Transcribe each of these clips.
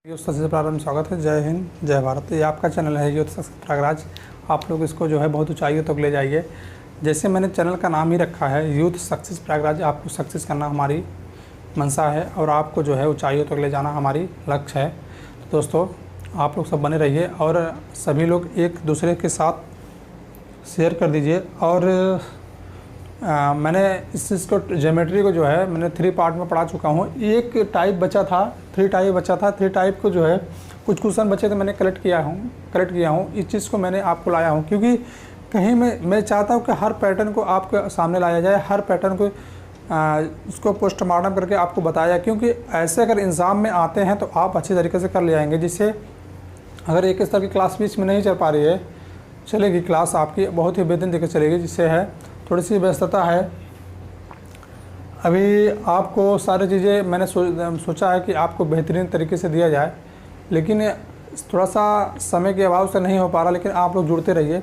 Youth success प्रारंभ स्वागत है। जय हिंद जय भारत। ये आपका चैनल है यूथ सक्सेस प्रयागराज। आप लोग इसको जो है बहुत ऊंचाइयों तक ले जाइए। जैसे मैंने चैनल का नाम ही रखा है यूथ सक्सेस प्रयागराज। आपको सक्सेस करना हमारी मंशा है और आपको जो है ऊंचाइयों तक ले जाना हमारी लक्ष्य है। तो दोस्तों आप लोग सब बने रहिए और सभी लोग एक दूसरे के साथ शेयर कर दीजिए। और मैंने इस चीज़ को ज्योमेट्री को जो है मैंने 3 पार्ट में पढ़ा चुका हूँ। एक टाइप बचा था, 3 टाइप बचा था। 3 टाइप को जो है कुछ क्वेश्चन बचे थे, मैंने कलेक्ट किया हूँ। इस चीज़ को मैंने आपको लाया हूँ क्योंकि कहीं मैं चाहता हूँ कि हर पैटर्न को आपके सामने लाया जाए, हर पैटर्न को उसको पोस्टमार्टम करके आपको बताया जाए। क्योंकि ऐसे अगर एग्ज़ाम में आते हैं तो आप अच्छी तरीके से कर ले आएंगे। जिससे अगर एक स्तर की क्लास बीच में नहीं चल पा रही है, चलेगी क्लास आपकी बहुत ही बेहतरीन तरीके से चलेगी। जिससे है थोड़ी सी व्यस्तता है। अभी आपको सारी चीज़ें मैंने सोचा है कि आपको बेहतरीन तरीके से दिया जाए, लेकिन थोड़ा सा समय के अभाव से नहीं हो पा रहा। लेकिन आप लोग जुड़ते रहिए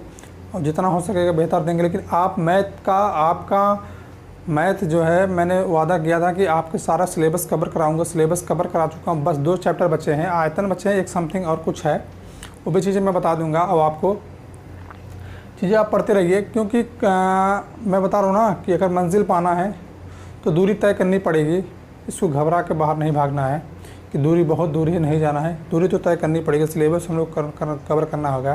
और जितना हो सकेगा बेहतर देंगे। लेकिन आपका मैथ जो है मैंने वादा किया था कि आपके सारा सिलेबस कवर कराऊंगा। सिलेबस कवर करा चुका हूँ। बस 2 चैप्टर बचे हैं, आयतन बचे हैं, एक समथिंग और कुछ है, वो भी चीज़ें मैं बता दूँगा। और आपको चीज़ें आप पढ़ते रहिए क्योंकि मैं बता रहा हूँ ना कि अगर मंजिल पाना है तो दूरी तय करनी पड़ेगी। इसको घबरा के बाहर नहीं भागना है कि दूरी बहुत दूरी है, नहीं जाना है। दूरी तो तय करनी पड़ेगी। सिलेबस हम लोग कवर करना होगा।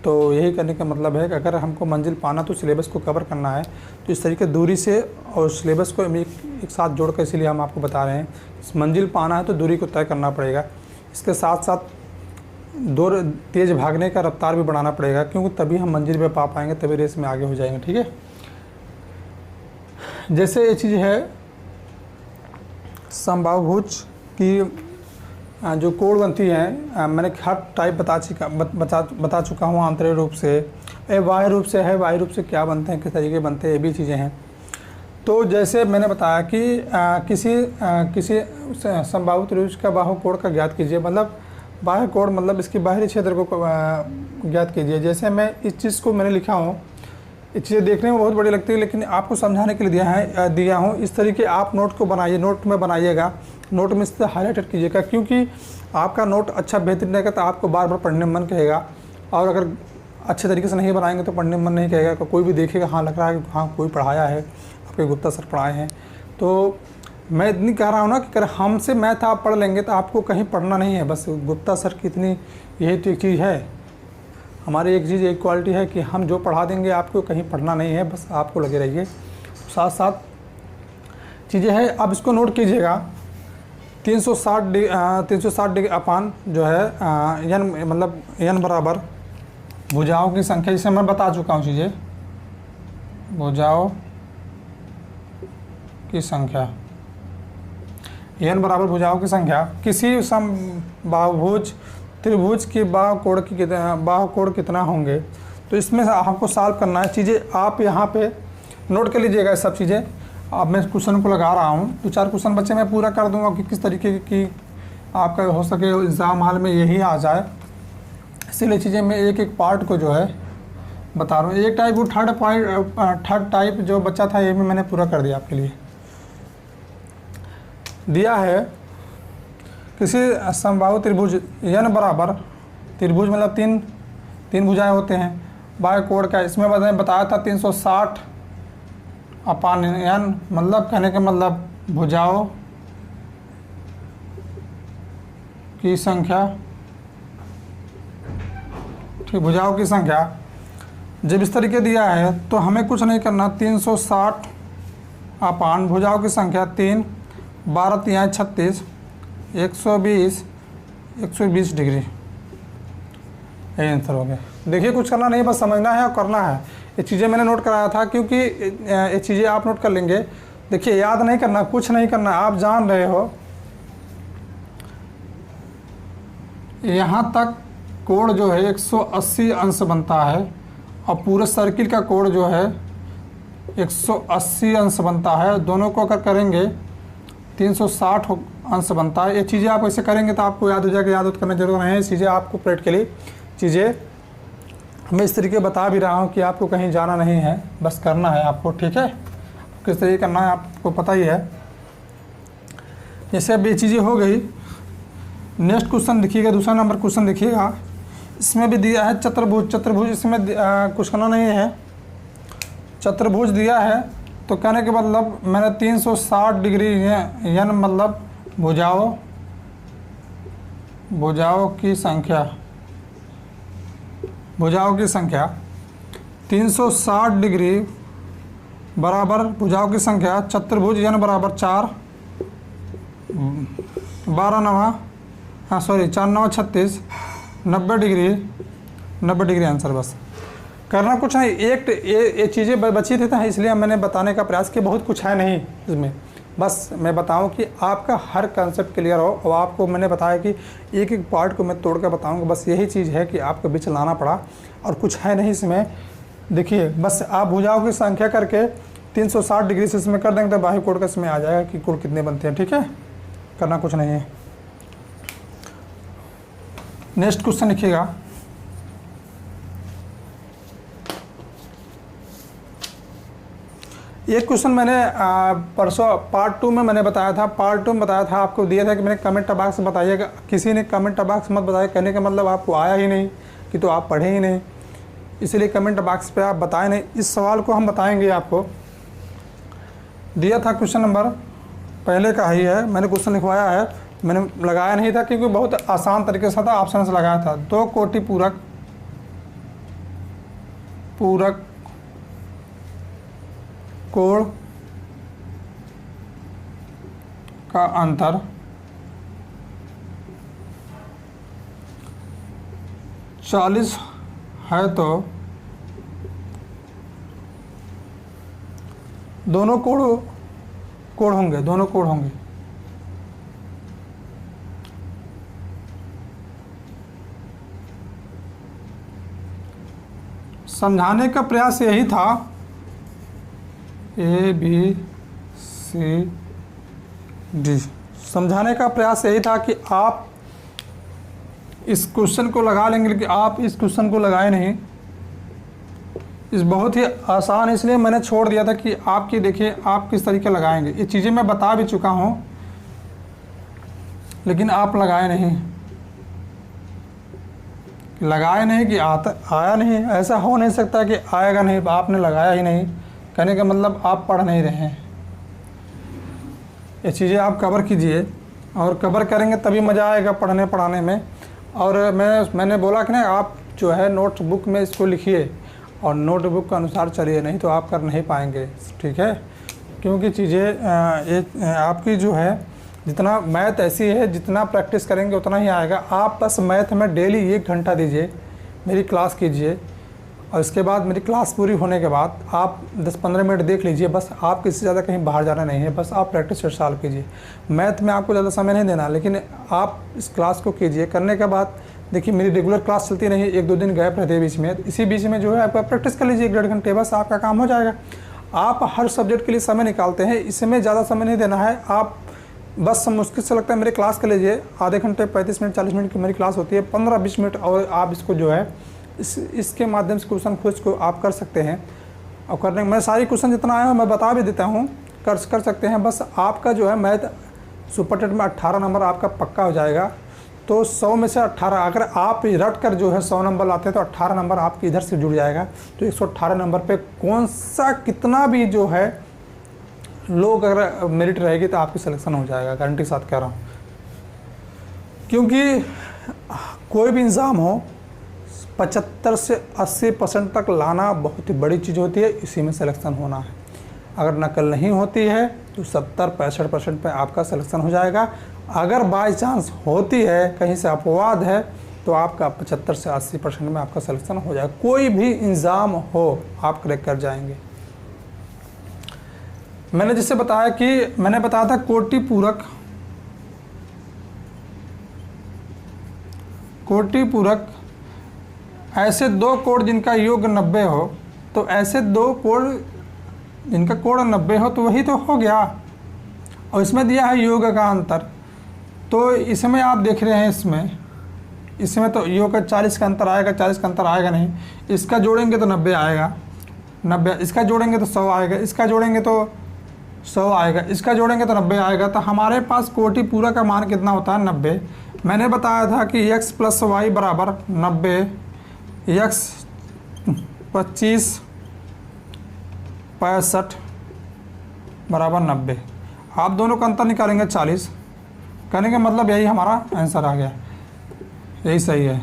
तो यही करने का मतलब है कि अगर हमको मंजिल पाना तो सिलेबस को कवर करना है। तो इस तरीके दूरी से और सिलेबस को एक साथ जोड़ कर इसीलिए हम आपको बता रहे हैं। मंजिल पाना है तो दूरी को तय करना पड़ेगा। इसके साथ साथ दौड़ तेज़ भागने का रफ्तार भी बढ़ाना पड़ेगा, क्योंकि तभी हम मंजिल पे पा पाएंगे, तभी रेस में आगे हो जाएंगे। ठीक है। जैसे ये चीज़ है समबाहुभुज की जो कोण बनती है, मैंने हर टाइप बता चुका हूँ। आंतरिक रूप से बाह्य रूप से है, बाह्य रूप से क्या बनते हैं, किस तरीके बनते हैं, ये भी चीज़ें हैं। तो जैसे मैंने बताया कि किसी समबाहु त्रिभुज का बाहु कोण का ज्ञात कीजिए। मतलब बाह्य कोण मतलब इसकी बाहरी क्षेत्र को ज्ञात कीजिए। जैसे मैं इस चीज़ को मैंने लिखा हूँ, ये चीज़ें देखने में बहुत बड़ी लगती है, लेकिन आपको समझाने के लिए दिया हूँ। इस तरीके आप नोट को बनाइए, नोट में बनाइएगा, नोट में इससे हाईलाइटेड कीजिएगा। क्योंकि आपका नोट अच्छा बेहतरीन रहेगा तो आपको बार बार पढ़ने में मन कहेगा। और अगर अच्छे तरीके से नहीं बनाएंगे तो पढ़ने में मन नहीं कहेगा। कोई भी देखेगा, हाँ लग रहा है कि हाँ कोई पढ़ाया है, आपके गुप्ता सर पढ़ाए हैं। तो मैं इतनी कह रहा हूँ ना कि अगर हमसे मैथ आप पढ़ लेंगे तो आपको कहीं पढ़ना नहीं है। बस गुप्ता सर की इतनी यही तो एक चीज़ है, हमारी एक चीज़ एक क्वालिटी है कि हम जो पढ़ा देंगे आपको कहीं पढ़ना नहीं है। बस आपको लगे रहिए। साथ साथ चीज़ें हैं, आप इसको नोट कीजिएगा। 360 डिग्री अपान जो है यन मतलब यन बराबर भुजाओं की संख्या, जिसे मैं बता चुका हूँ। चीज़ें भुजाओं की संख्या, n बराबर भुजाओं की संख्या किसी समबाहुभुज त्रिभुज की बाहु कोण कितना होंगे। तो इसमें आपको सॉल्व करना है। चीज़ें आप यहाँ पे नोट कर लीजिएगा। सब चीज़ें अब मैं क्वेश्चन को लगा रहा हूँ। 2-4 क्वेश्चन बच्चे मैं पूरा कर दूंगा कि किस तरीके की आपका हो सके एग्ज़ाम हाल में यही आ जाए। इसीलिए चीज़ें मैं एक एक पार्ट को जो है बता रहा हूँ। एक टाइप वो थर्ड टाइप जो बच्चा था ये भी मैंने पूरा कर दिया आपके लिए। दिया है किसी समबाहु त्रिभुज n बराबर, त्रिभुज मतलब तीन भुजाएं होते हैं, बाह्य कोण का इसमें बताया था 360 अपान n। मतलब कहने का मतलब भुजाओं की संख्या, ठीक, भुजाओं की संख्या। जब इस तरीके दिया है तो हमें कुछ नहीं करना। 360 अपान भुजाओं की संख्या 3, 12 तिहाई 36, 120 डिग्री, यही आंसर हो गया। देखिए कुछ करना नहीं, बस समझना है और करना है। ये चीज़ें मैंने नोट कराया था क्योंकि ये चीज़ें आप नोट कर लेंगे। देखिए याद नहीं करना, कुछ नहीं करना, आप जान रहे हो। यहाँ तक कोण जो है 180 अंश बनता है और पूरे सर्किल का कोण जो है 180 अंश बनता है। दोनों को अगर करेंगे 360 अंश बनता है। ये चीज़ें आप ऐसे करेंगे तो आपको याद हो जाएगा। याद करने की जरूरत नहीं है। चीज़ें आपको प्रैक्टिकली चीज़ें मैं इस तरीके बता भी रहा हूँ कि आपको कहीं जाना नहीं है, बस करना है आपको। ठीक है, किस तरीके करना है आपको पता ही है। जैसे अब ये चीज़ें हो गई, नेक्स्ट क्वेश्चन देखिएगा, दूसरा नंबर क्वेश्चन देखिएगा। इसमें भी दिया है चतुर्भुज। चतुर्भुज इसमें कुछ करना नहीं है, चतुर्भुज दिया है तो कहने के मतलब मैंने 360 डिग्री यन मतलब भुजाओं की संख्या 360 डिग्री बराबर भुजाओं की संख्या चतुर्भुज n बराबर 4, 12 नवा 4 9 36, 90 डिग्री आंसर। बस करना कुछ नहीं, एक चीज़ें बची थी इसलिए मैंने बताने का प्रयास किया, बहुत कुछ है नहीं इसमें, बस मैं बताऊं कि आपका हर कंसेप्ट क्लियर हो। और आपको मैंने बताया कि एक एक पार्ट को मैं तोड़ कर बताऊंगा, बस यही चीज़ है कि आपको बीच लाना पड़ा और कुछ है नहीं इसमें। देखिए बस आप भुजाओं की संख्या करके 360 डिग्री से इसमें कर देंगे तो बाह्य कोण का इसमें आ जाएगा कि कोण कितने बनते हैं। ठीक है, करना कुछ नहीं है। नेक्स्ट क्वेश्चन लिखिएगा। एक क्वेश्चन मैंने परसों पार्ट 2 में मैंने बताया था, आपको दिया था कि मैंने कमेंट बॉक्स में बताइएगा। किसी ने कमेंट बॉक्स मत बताया, कहने का मतलब आपको आया ही नहीं कि तो आप पढ़े ही नहीं, इसलिए कमेंट बॉक्स पे आप बताए नहीं। इस सवाल को हम बताएंगे। आपको दिया था क्वेश्चन नंबर पहले का ही है, मैंने क्वेश्चन लिखवाया है, मैंने लगाया नहीं था क्योंकि बहुत आसान तरीके से था, ऑप्शन से लगाया था। 2 कोटि पूरक कोण का अंतर 40 है तो दोनों कोण होंगे। समझाने का प्रयास यही था, ABCD समझाने का प्रयास यही था कि आप इस क्वेश्चन को लगा लेंगे, लेकिन आप इस क्वेश्चन को लगाए नहीं। इस बहुत ही आसान, इसलिए मैंने छोड़ दिया था कि आपकी देखिए आप किस तरीके लगाएंगे। ये चीज़ें मैं बता भी चुका हूँ लेकिन आप लगाए नहीं कि आया नहीं। ऐसा हो नहीं सकता कि आएगा नहीं, आपने लगाया ही नहीं, कहने का मतलब आप पढ़ नहीं रहे हैं। ये चीज़ें आप कवर कीजिए, और कवर करेंगे तभी मज़ा आएगा पढ़ने पढ़ाने में। और मैंने बोला कि ना आप जो है नोटबुक में इसको लिखिए और नोटबुक के अनुसार चलिए, नहीं तो आप कर नहीं पाएंगे। ठीक है, क्योंकि चीज़ें आपकी जो है जितना मैथ ऐसी है, जितना प्रैक्टिस करेंगे उतना ही आएगा। आप बस मैथ में डेली 1 घंटा दीजिए, मेरी क्लास कीजिए, और इसके बाद मेरी क्लास पूरी होने के बाद आप 10-15 मिनट देख लीजिए। बस आप किसी ज़्यादा कहीं बाहर जाना नहीं है, बस आप प्रैक्टिस सॉल्व कीजिए। मैथ में आपको ज़्यादा समय नहीं देना, लेकिन आप इस क्लास को कीजिए। करने के बाद देखिए मेरी रेगुलर क्लास चलती नहीं, 1-2 दिन गैप रहते हैं बीच में, इसी बीच में जो है आपका प्रैक्टिस कर लीजिए 1-1.5 घंटे, बस आपका काम हो जाएगा। आप हर सब्जेक्ट के लिए समय निकालते हैं, इसमें ज़्यादा समय नहीं देना है। आप बस मुश्किल से लगता है मेरी क्लास कर लीजिए, आधे घंटे 35 मिनट 40 मिनट की मेरी क्लास होती है, 15-20 मिनट और आप इसको जो है इसके माध्यम से क्वेश्चन खोज को आप कर सकते हैं। और करने मैं सारी क्वेश्चन जितना आया मैं बता भी देता हूँ, कर सकते हैं। बस आपका जो है मैथ सुपर टेट में 18 नंबर आपका पक्का हो जाएगा। तो 100 में से 18 अगर आप रट कर जो है 100 नंबर लाते हैं तो 18 नंबर आपके इधर से जुड़ जाएगा। तो 118 नंबर पे कौन सा कितना भी जो है लोग अगर मेरिट रहेगी तो आपकी सिलेक्शन हो जाएगा, गारंटी के साथ कह रहा हूँ। क्योंकि कोई भी एग्ज़ाम हो 75 से 80% तक लाना बहुत ही बड़ी चीज़ होती है, इसी में सिलेक्शन होना है। अगर नकल नहीं होती है तो 70-65% पे आपका सिलेक्शन हो जाएगा। अगर बाय चांस होती है, कहीं से अपवाद है, तो आपका 75 से 80% में आपका सिलेक्शन हो जाएगा। कोई भी एग्ज़ाम हो आप क्रैक कर जाएंगे। मैंने जिससे बताया कि मैंने बताया था कोटि पूरक ऐसे 2 कोण जिनका योग 90 हो, तो ऐसे 2 कोण जिनका कोण 90 हो तो वही तो हो गया। और इसमें दिया है योग का अंतर, तो इसमें आप देख रहे हैं इसमें तो योग का 40 का अंतर आएगा, 40 का अंतर आएगा नहीं। इसका जोड़ेंगे तो 90 आएगा, 90 इसका जोड़ेंगे तो 100 आएगा, इसका जोड़ेंगे तो 100 आएगा, इसका जोड़ेंगे तो 90 आएगा। तो हमारे पास कोटि पूरक का मान कितना होता है 90। मैंने बताया था कि x प्लस वाई बराबर 90, x 25 65 बराबर 90। आप दोनों का अंतर निकालेंगे 40। कहने का मतलब यही हमारा आंसर आ गया, यही सही है।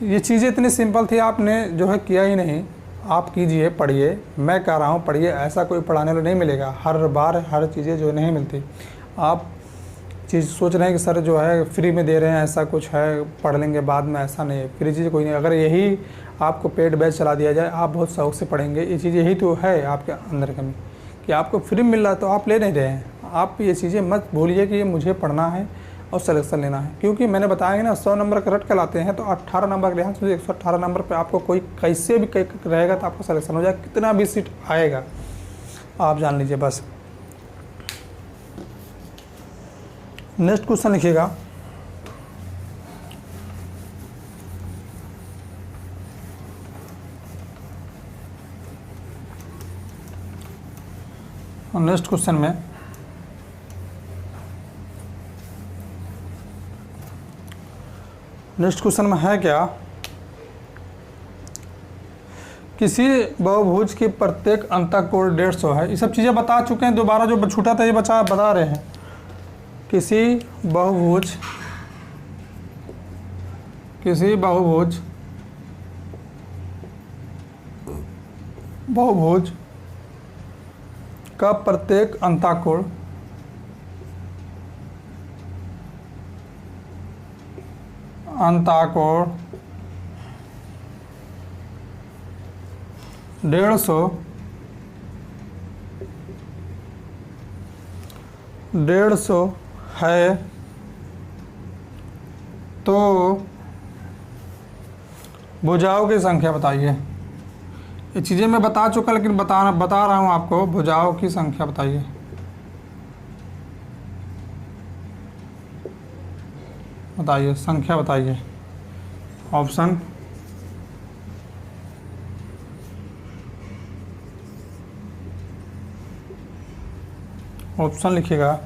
ये चीज़ें इतनी सिंपल थी, आपने जो है किया ही नहीं। आप कीजिए, पढ़िए, मैं कह रहा हूँ पढ़िए, ऐसा कोई पढ़ाने वाला नहीं मिलेगा। हर बार हर चीज़ें जो नहीं मिलती। आप चीज़ सोच रहे हैं कि सर जो है फ्री में दे रहे हैं, ऐसा कुछ है पढ़ लेंगे बाद में, ऐसा नहीं है। फ्री चीज़ कोई नहीं। अगर यही आपको पेड बैच चला दिया जाए, आप बहुत शौक से पढ़ेंगे। ये चीज़ यही तो है आपके अंदर कमी, कि आपको फ्री मिल रहा है तो आप ले नहीं रहे हैं। आप ये चीज़ें मत भूलिए कि ये मुझे पढ़ना है और सिलेक्शन लेना है। क्योंकि मैंने बताया ना 100 नंबर का रट लाते हैं, तो 18 नंबर के लिहाज से 118 नंबर पे आपको कोई कैसे भी रहेगा तो आपका सिलेक्शन हो जाएगा। कितना भी सीट आएगा आप जान लीजिए बस। नेक्स्ट क्वेश्चन लिखिएगा। नेक्स्ट क्वेश्चन में है क्या, किसी बहुभुज की प्रत्येक अंतःकोण 150 है। ये सब चीज़ें बता चुके हैं, दोबारा जो छूटा था ये बता रहे हैं। किसी बहुभुज का प्रत्येक अंतःकोण 150 है, तो भुजाओं की संख्या बताइए। ये चीज़ें मैं बता चुका, लेकिन बता रहा हूँ आपको। भुजाओं की संख्या बताइए। संख्या बताइए। ऑप्शन लिखिएगा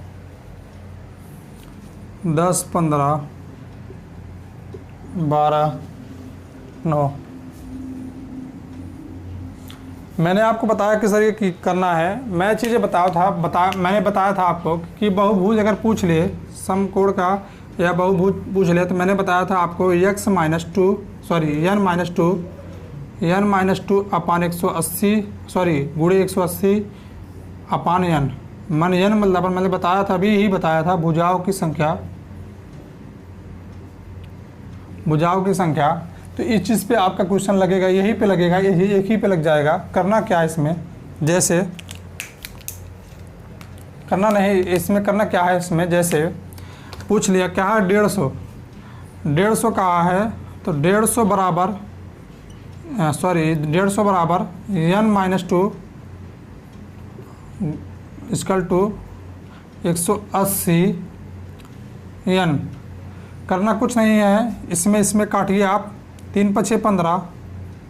10, 15, 12, 9। मैंने आपको बताया कि सर ये करना है। मैं चीज़ें मैंने बताया था आपको कि बहुभुज अगर पूछ ले, समकोण का या बहुभुज पूछ ले, तो मैंने बताया था आपको n माइनस टू अपान 180 गुणे 180 अपान n। मन n मतलब मैंने बताया था, अभी ही बताया था, भुजाओं की संख्या। तो इस चीज़ पे आपका क्वेश्चन लगेगा, यही पे लगेगा, यही एक ही पे लग जाएगा। करना क्या है इसमें, जैसे करना क्या है इसमें, जैसे पूछ लिया क्या है 150 कहा है, तो 150 बराबर n minus two equal to 180 n। करना कुछ नहीं है, इसमें काटिए आप। 3 × 5 = 15,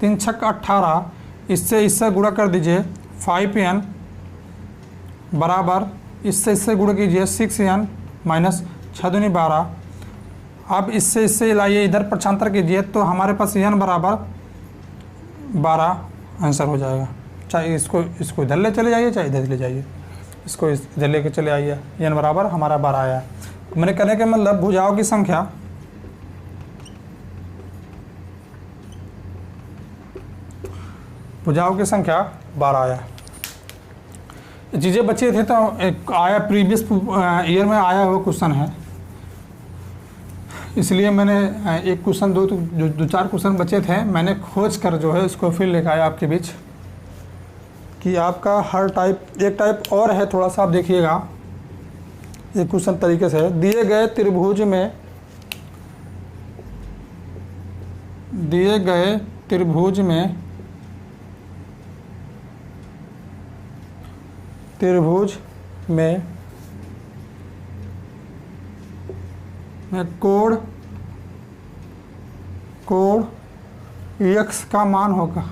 3 × 6 = 18, इससे गुणा कर दीजिए 5n बराबर इससे गुणा कीजिए 6n माइनस 6 दूनी 12। अब इससे लाइए, इधर पक्षांतर कीजिए, तो हमारे पास n बराबर 12 आंसर हो जाएगा। चाहे इसको इधर ले चले जाइए, चाहे इधर ले जाइए, इसको इधर लेके चले आइए, n बराबर हमारा 12 आया। मैंने कहने का मतलब भुजाओं की संख्या भुजाओं की संख्या 12 आया। चीज़ें बचे थे तो एक आया, प्रीवियस ईयर में आया हुआ क्वेश्चन है, इसलिए मैंने एक क्वेश्चन दो चार क्वेश्चन बचे थे, मैंने खोज कर जो है उसको फिर लेकर आया आपके बीच कि आपका हर एक टाइप और है। थोड़ा सा आप देखिएगा एक क्वेश्चन तरीके से, दिए गए त्रिभुज में कोण x का मान होगा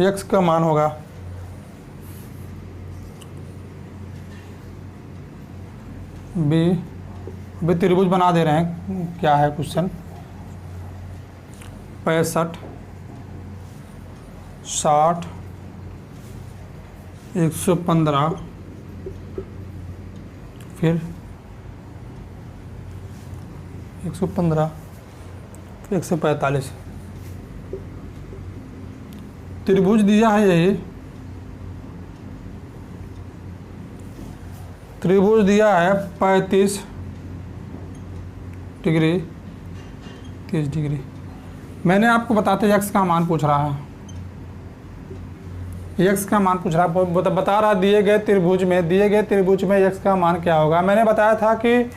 x का मान होगा बी, अभी त्रिभुज बना दे रहे हैं, क्या है क्वेश्चन, 65, 60, 115, फिर 115, 145। त्रिभुज दिया है यही, त्रिभुज दिया है 35 डिग्री, 30 डिग्री। मैंने आपको बताते x का मान पूछ रहा है, x का मान पूछ रहा है, बता रहा दिए गए त्रिभुज में x का मान क्या होगा। मैंने बताया था कि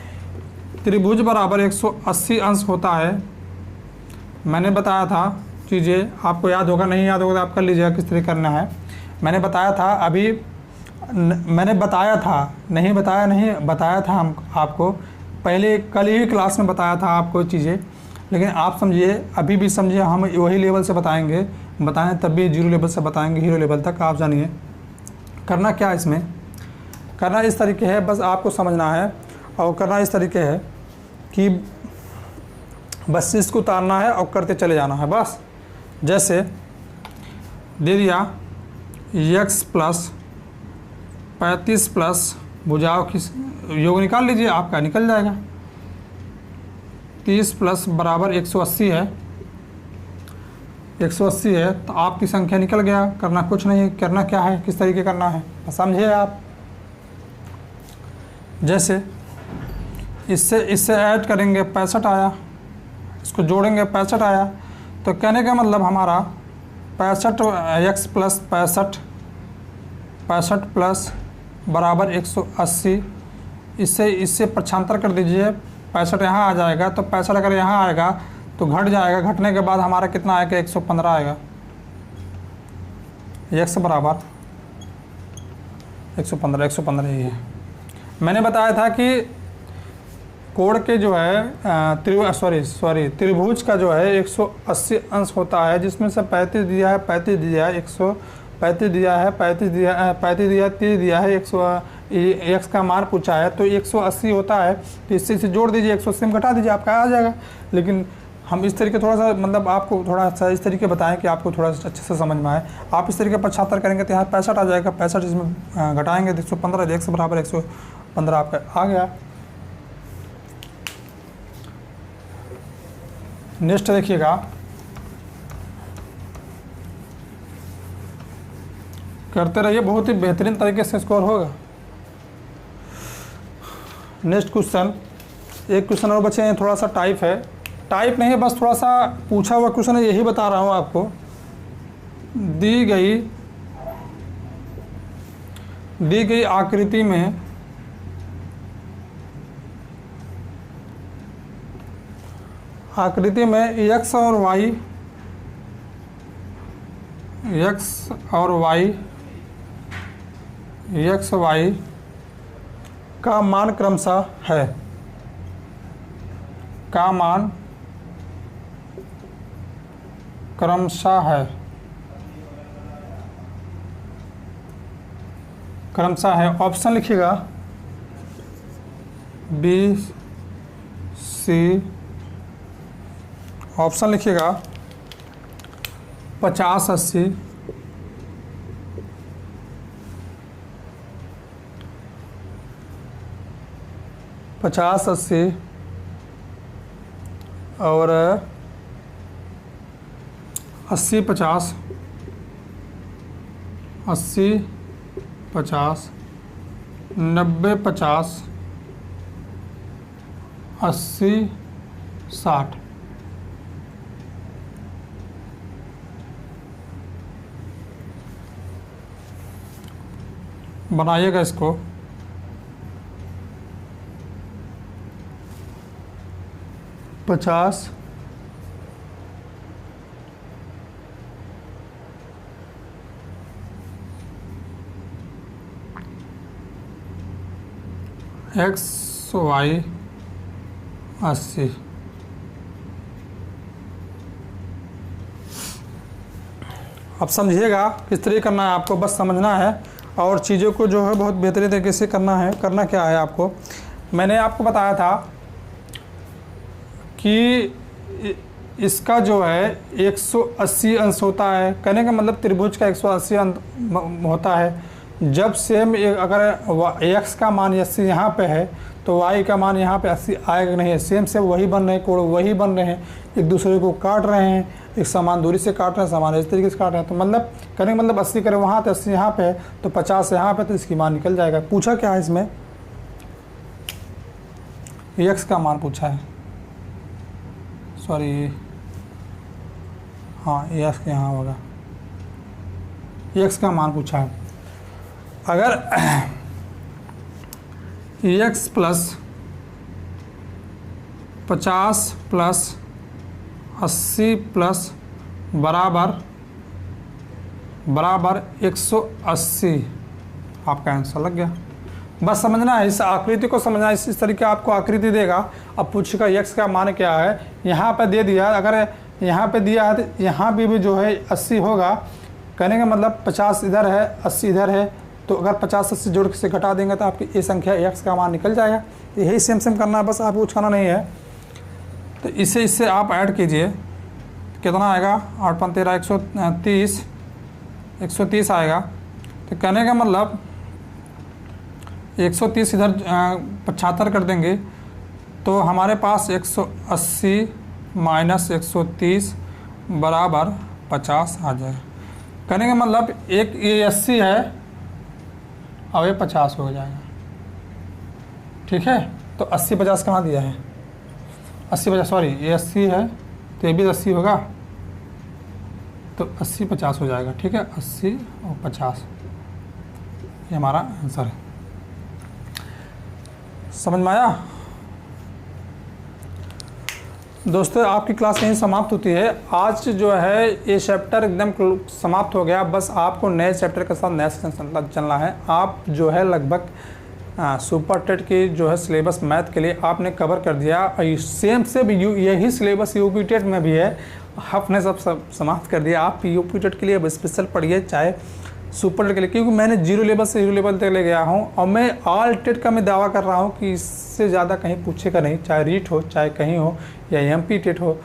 त्रिभुज बराबर 180 अंश होता है। मैंने बताया था चीज़ें, आपको याद होगा, नहीं याद होगा तो आप कर लीजिएगा किस तरह करना है। मैंने बताया था, अभी मैंने बताया था, नहीं बताया, नहीं बताया था हम आपको पहले कल ही क्लास में बताया था आपको चीज़ें, लेकिन आप समझिए, अभी भी समझिए, हम वही लेवल से बताएं तब भी 0 लेवल से बताएंगे हीरो लेवल तक। आप जानिए करना क्या, इसमें करना इस तरीके है, बस आपको समझना है। और करना इस तरीके है कि बस इसको उतारना है और करते चले जाना है बस। जैसे दे दिया x प्लस 35 प्लस भुजाओं की योग निकाल लीजिए, आपका निकल जाएगा। 30 प्लस बराबर 180 है, 180 है तो आपकी संख्या निकल गया। करना कुछ नहीं, करना क्या है, किस तरीके करना है समझिए आप। जैसे इससे ऐड करेंगे 65 आया, इसको जोड़ेंगे 65 आया, तो कहने का मतलब हमारा 65 x प्लस 65 प्लस बराबर 180। इससे प्रक्षांतर कर दीजिए, 65 यहाँ आ जाएगा, तो 65 अगर यहाँ आएगा तो घट जाएगा, घटने के बाद हमारा कितना आएगा, 115 आएगा। x बराबर 115 यही है। मैंने बताया था कि कोण के जो है त्रिभुज का जो है 180 अंश होता है, जिसमें से 35 दिया है, 35 दिया है, 135 दिया है, 35 दिया है, 30 दिया है, 100 x का मान पूछा है तो 180 होता है, तो इससे जोड़ दीजिए, 180 में घटा दीजिए, आपका आ जाएगा। लेकिन हम इस तरीके थोड़ा सा, मतलब आपको थोड़ा सा इस तरीके बताएं कि आपको थोड़ा सा अच्छे से समझ में आए। आप इस तरीके 75 करेंगे तो यहाँ 65 आ जाएगा, 65 इसमें घटाएंगे तो 115, x बराबर 115 आपका आ गया। नेक्स्ट देखिएगा, करते रहिए, बहुत ही बेहतरीन तरीके से स्कोर होगा। नेक्स्ट क्वेश्चन, एक क्वेश्चन और बचे हैं, थोड़ा सा टाइप है, टाइप नहीं है, बस थोड़ा सा पूछा हुआ क्वेश्चन है, यही बता रहा हूँ आपको। दी गई आकृति में x और y का मान क्रमशः है, का मान क्रमशः है। ऑप्शन लिखिएगा B C, ऑप्शन लिखिएगा 50 80, 50 80 और 80 50, 80 50, 90 50, 80 60। बनाइएगा इसको। पचास एक्स वाई 80। अब समझिएगा किस तरीके करना है, आपको बस समझना है और चीज़ों को जो है बहुत बेहतरीन तरीके से करना है। करना क्या है आपको, मैंने आपको बताया था कि इसका जो है 180 अंश होता है। कहने का मतलब त्रिभुज का 180 अंश होता है। जब सेम अगर x का मान 80 यहाँ पे है तो y का मान यहाँ पे 80 आएगा नहीं है। सेम से वही बन रहे हैं, कोण वही बन रहे हैं, एक दूसरे को काट रहे हैं, एक समान दूरी से काट रहे हैं, समान इस तरीके से काट रहे हैं। तो मतलब कहने का मतलब 80 करें वहाँ तो 80 यहाँ पे है तो 50 यहाँ पे, तो इसकी मान निकल जाएगा। पूछा क्या है इसमें, x का मान पूछा है, सॉरी हाँ x के यहाँ होगा, x का मान पूछा है। अगर x प्लस 50 प्लस 80 प्लस बराबर 180, आपका आंसर लग गया। बस समझना है, इस आकृति को समझना है। इस तरीके आपको आकृति देगा। अब पूछेगा x का मान क्या है, यहाँ पे दे दिया, अगर यहाँ पे दिया है तो यहाँ भी जो है 80 होगा। कहने का मतलब 50 इधर है 80 इधर है, तो अगर 50 80 जोड़ से घटा देंगे तो आपकी ये संख्या x का मान निकल जाएगा। तो यही सेम करना है, बस आपको उछाना नहीं है। तो इससे आप ऐड कीजिए, कितना आएगा, 8 5 13 130 आएगा। तो कहने का मतलब 130 इधर 75 कर देंगे तो हमारे पास 180 माइनस 130 बराबर 50 आ जाएगा। कहने का मतलब एक ये 80 है और ये 50 हो जाएगा, ठीक है। तो 80 50 कहाँ दिया है, 80 50 सॉरी ये 80 है तो ये भी 80 होगा, तो 80 50 हो जाएगा, ठीक है। 80 और 50 ये हमारा आंसर है। समझ में आया दोस्तों? आपकी क्लास यहीं समाप्त होती है। आज जो है ये चैप्टर एकदम समाप्त हो गया। बस आपको नए चैप्टर के साथ नया सेशन चलना है। आप जो है लगभग सुपर टेट की जो है सिलेबस मैथ के लिए आपने कवर कर दिया। सेम से भी यही सिलेबस यूपी टेट में भी है, आपने सब समाप्त कर दिया। आप यूपी टेट के लिए अब स्पेशल पढ़िए, चाहे सुपर टेट के लिए, क्योंकि मैंने 0 लेवल से 0 लेवल तक ले गया हूँ और मैं ऑल टेट का मैं दावा कर रहा हूँ कि इससे ज़्यादा कहीं पूछेगा नहीं, चाहे रीट हो, चाहे कहीं हो, या एमपी टेट हो,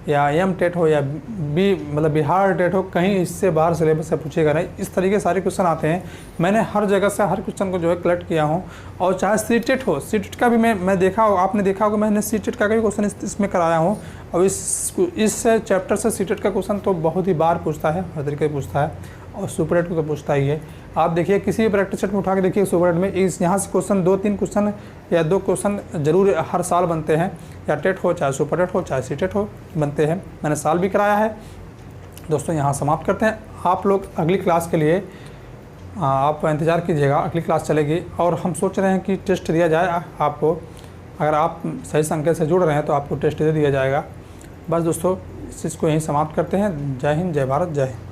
या एम टेट हो, या मतलब बिहार टेट हो, कहीं इससे बाहर सिलेबस से पूछेगा नहीं। इस तरीके सारे क्वेश्चन आते हैं। मैंने हर जगह से हर क्वेश्चन को जो है कलेक्ट किया हूँ। और चाहे सी टेट हो, सी टेट का भी मैं देखा हो, आपने देखा होगा, मैंने सी टेट का भी क्वेश्चन इसमें कराया हूँ। और इस चैप्टर से सी टेट का क्वेश्चन तो बहुत ही बार पूछता है, हर तरीके से पूछता है, और सुपर टेट को तो पूछता ही है। आप देखिए किसी भी प्रैक्टिस सेट में उठा के देखिए, सुपर टेट में इस यहाँ से क्वेश्चन 2-3 क्वेश्चन या 2 क्वेश्चन जरूर हर साल बनते हैं, या टेट हो, चाहे सुपर टेट हो, चाहे सी टेट हो, बनते हैं। मैंने साल भी कराया है। दोस्तों यहाँ समाप्त करते हैं। आप लोग अगली क्लास के लिए आप इंतज़ार कीजिएगा, अगली क्लास चलेगी। और हम सोच रहे हैं कि टेस्ट दिया जाए आपको, अगर आप सही संख्या से जुड़ रहे हैं तो आपको टेस्ट दे दिया जाएगा। बस दोस्तों इस चीज़ को यहीं समाप्त करते हैं। जय हिंद, जय भारत, जय हिंद।